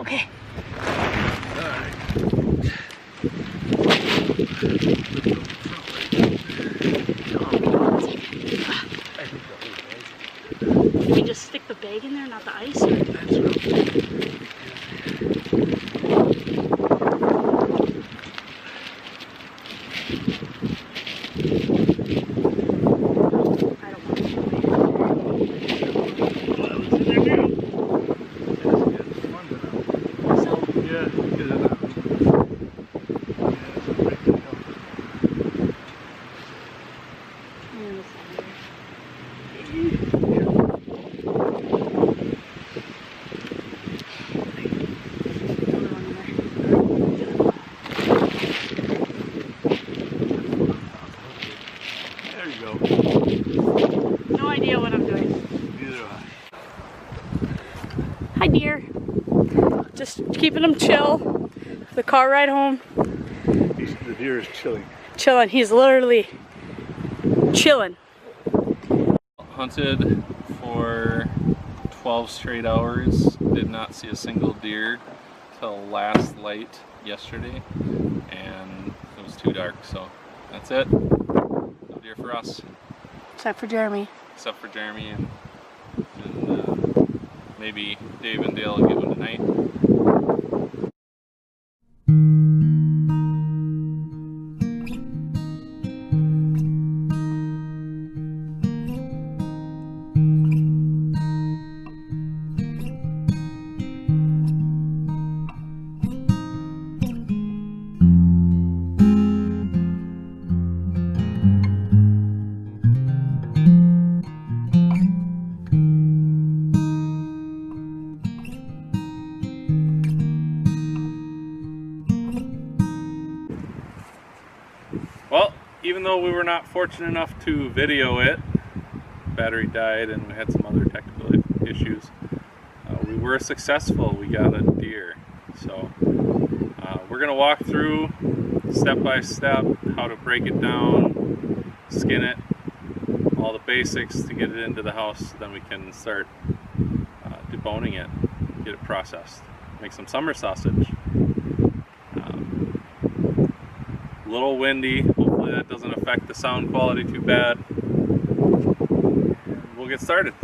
Okay. Can we just stick the bag in there, not the ice? Or? That's right. No idea what I'm doing. Neither do I. Hi dear. Just keeping him chill. The car ride home. The deer is chilling. Chilling. He's literally chilling. Hunted for 12 straight hours. Did not see a single deer till last light yesterday, and it was too dark. So that's it. No deer for us. Except for Jeremy. Except for Jeremy and maybe Dave and Dale will get one tonight. Well, even though we were not fortunate enough to video it, battery died and we had some other technical issues, we were successful. We got a deer. So we're going to walk through step by step how to break it down, skin it, all the basics to get it into the house, so then we can start deboning it, get it processed, make some summer sausage. A little windy, hopefully that doesn't affect the sound quality too bad. We'll get started.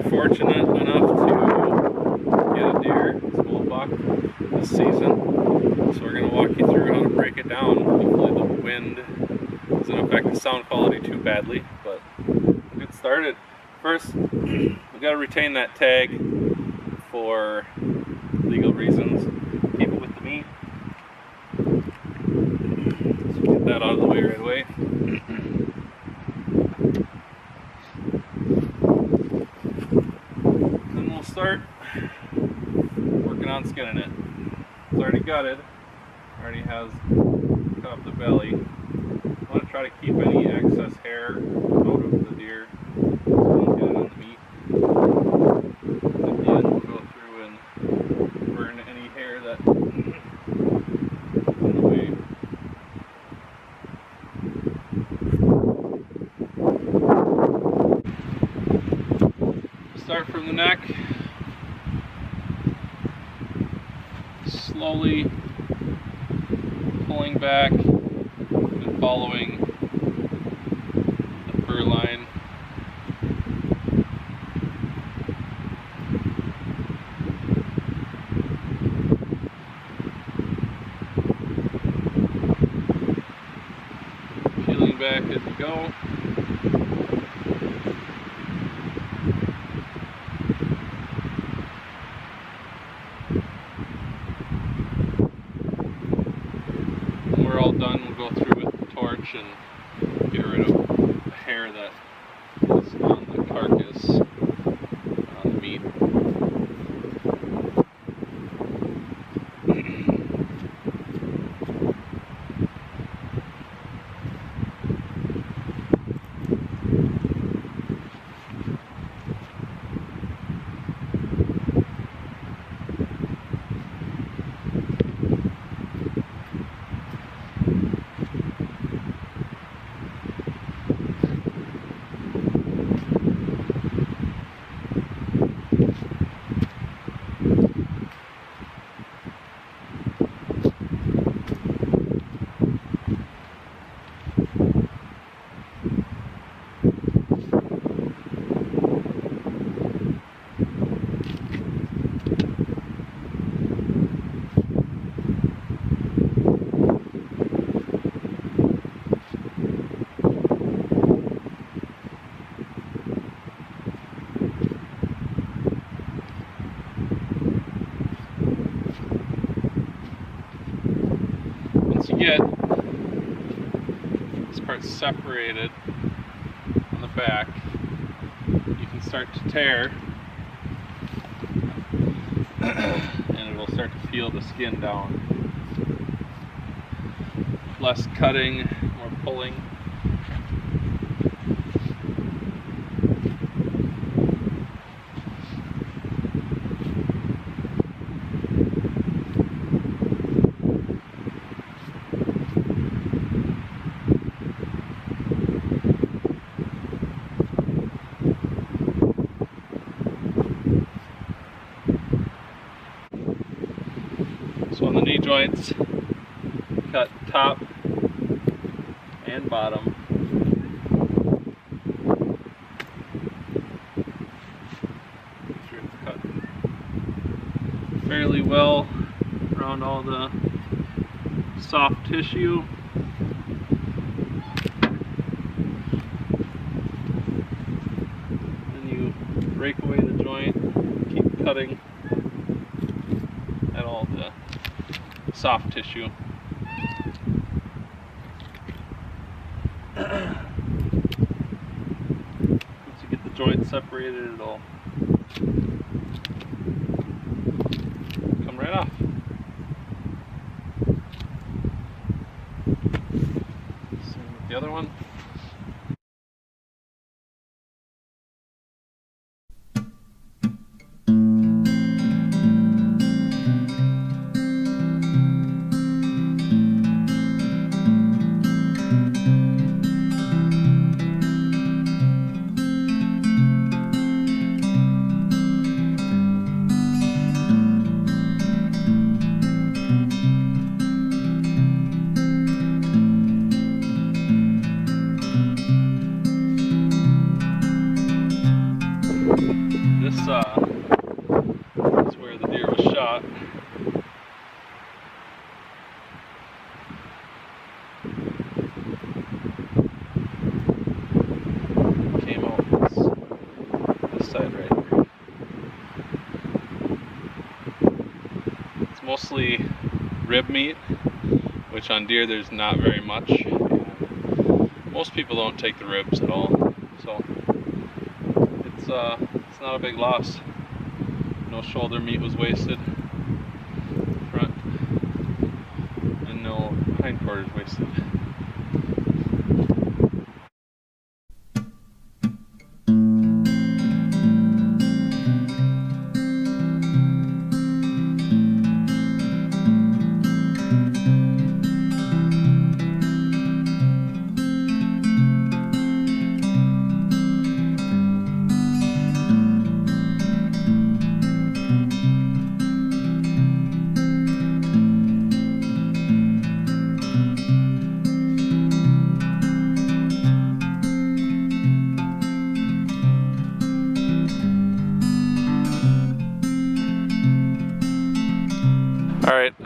Fortunate enough to get a deer, small buck, this season. So we're going to walk you through how to break it down. Hopefully the wind doesn't affect the sound quality too badly, but we'll get started. First, we've got to retain that tag for legal reasons. Keep it with the meat. So get that out of the way right away. Start working on skinning it. It's already gutted, already has cut up the belly. I want to try to keep any excess hair out of the deer. Don't get it on the meat. At the end, we'll go through and burn Start from the neck, slowly pulling back and following the fur line. Peeling back as you go. When we're all done, we'll go through with the torch and get rid of the hair that is on the carcass, on the meat. You get this part separated on the back, you can start to tear and it will start to peel the skin down. Less cutting, more pulling. So on the knee joints, cut top and bottom. Make sure it's cut fairly well around all the soft tissue. Then you break away the joint, keep cutting at all the soft tissue. Once you get the joint separated, it'll come right off. Same with the other one. This is where the deer was shot. Came out this side right here. It's mostly rib meat, which on deer there's not very much. And most people don't take the ribs at all, so it's not a big loss. No shoulder meat was wasted front, and no hindquarters wasted.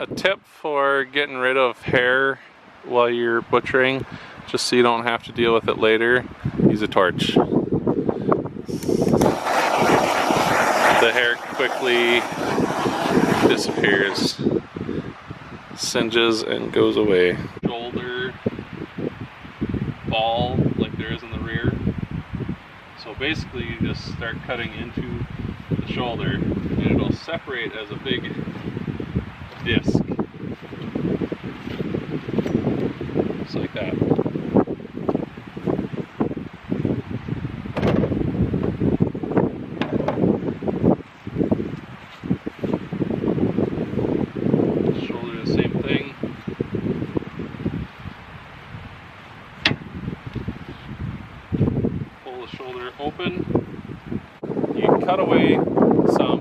A tip for getting rid of hair while you're butchering, just so you don't have to deal with it later, use a torch. The hair quickly disappears, singes and goes away. Shoulder ball like there is in the rear. So basically you just start cutting into the shoulder and it'll separate as a big disc. Just like that. Shoulder, the same thing. Pull the shoulder open. You can cut away some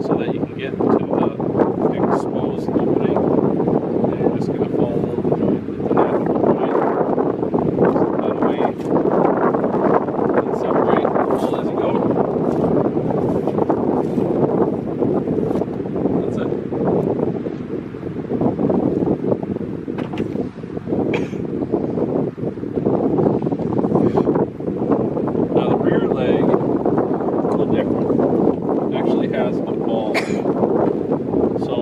so that you can get to the exposed opening. And you're just going to follow the joint with the natural joint. So cut away and separate all as you go. That's it. Now the rear leg, a little different. It actually has a ball. So,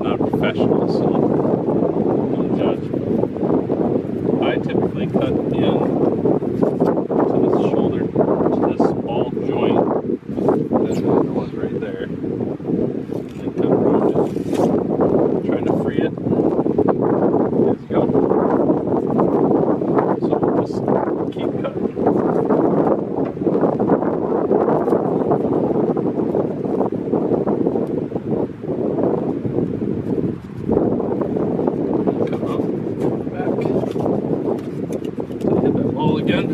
not professional, so don't judge. I typically cut in to this shoulder, to this ball joint. That's the one right there. And then cut around it. Trying to free it. There you go. So we'll just keep cutting. Again,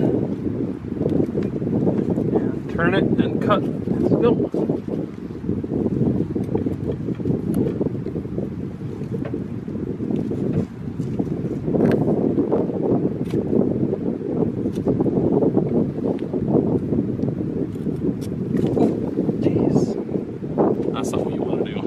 and turn it and cut. Let's go. Jeez, that's not what you want to do.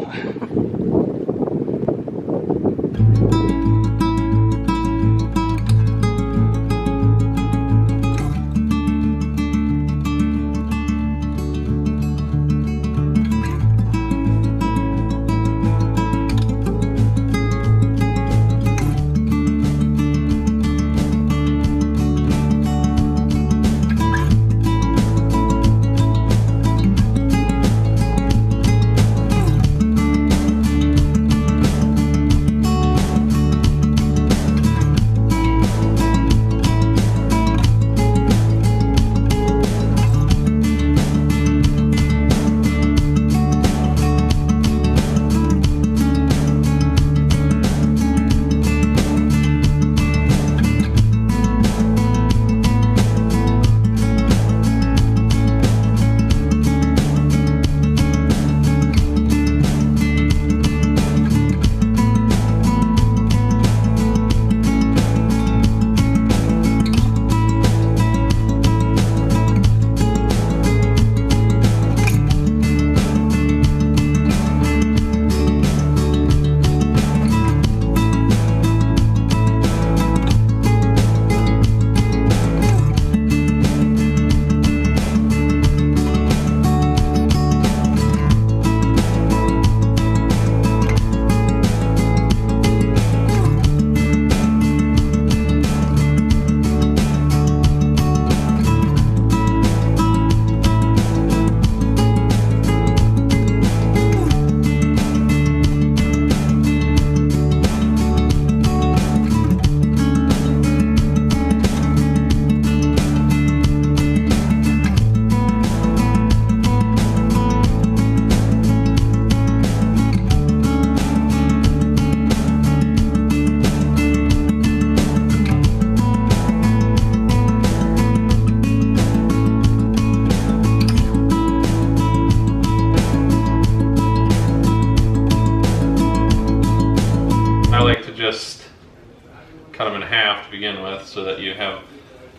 cut them in half to begin with so that you have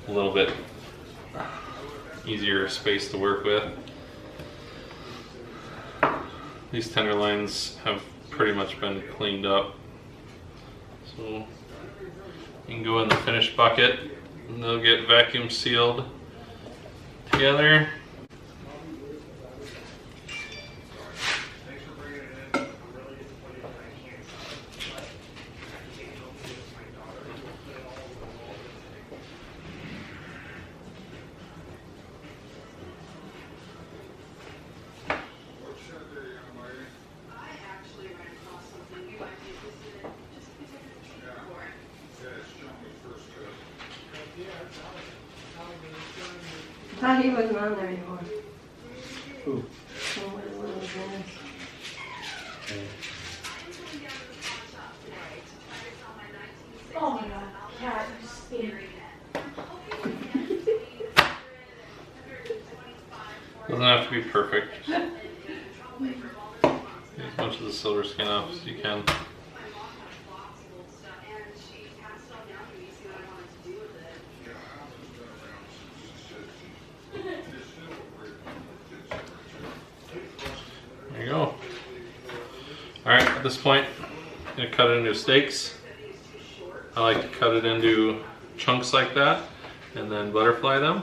a little bit easier space to work with. These tenderloins have pretty much been cleaned up. So you can go in the finished bucket and they'll get vacuum sealed together. I thought he wasn't on there anymore. Who? Oh my god, cat, you stink. Doesn't have to be perfect. Get as much of the silver skin off as you can. There you go. Alright, at this point, I'm going to cut it into steaks. I like to cut it into chunks like that and then butterfly them.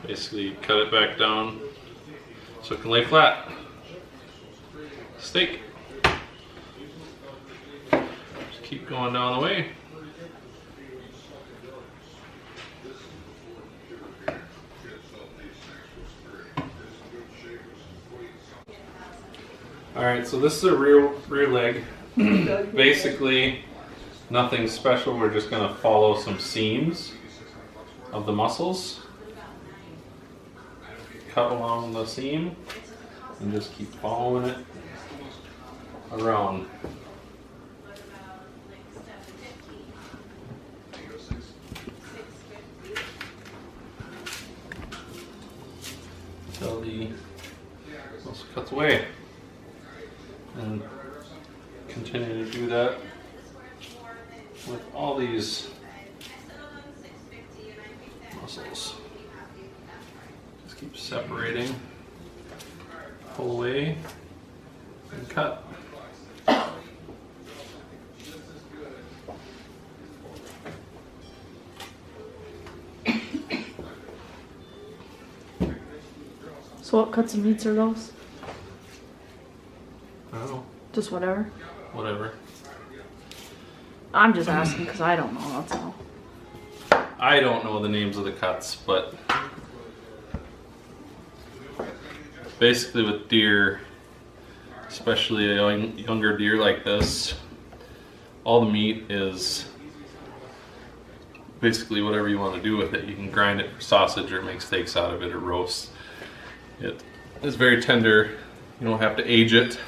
Basically cut it back down so it can lay flat. Steak. Just keep going down the way. Alright, so this is a rear leg. Basically, nothing special. We're just going to follow some seams of the muscles. Cut along the seam and just keep following it around. Until the muscle cuts away. And continue to do that with all these muscles. Just keep separating, pull away, and cut. So what cuts of meats are those? I don't know. Just whatever. Whatever. I'm just asking because I don't know, that's all. I don't know the names of the cuts, but basically with deer, especially a younger deer like this, all the meat is basically whatever you want to do with it. You can grind it for sausage or make steaks out of it or roast. It is very tender. You don't have to age it.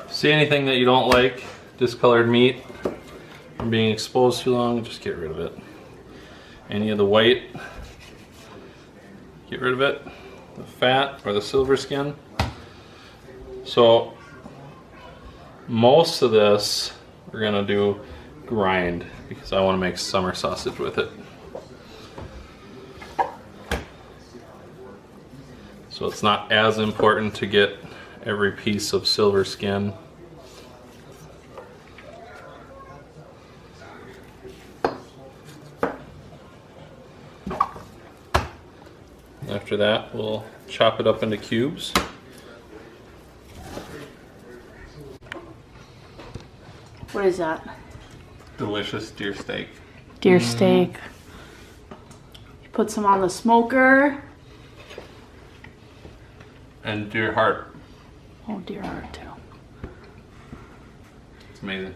See anything that you don't like, discolored meat, from being exposed too long, just get rid of it. Any of the white, get rid of it. The fat or the silver skin. So most of this we're gonna do grind because I want to make summer sausage with it. So it's not as important to get every piece of silver skin. After that, we'll chop it up into cubes. What is that? Delicious deer steak. Deer steak. You put some on the smoker. And deer heart. Oh, deer heart too. It's amazing.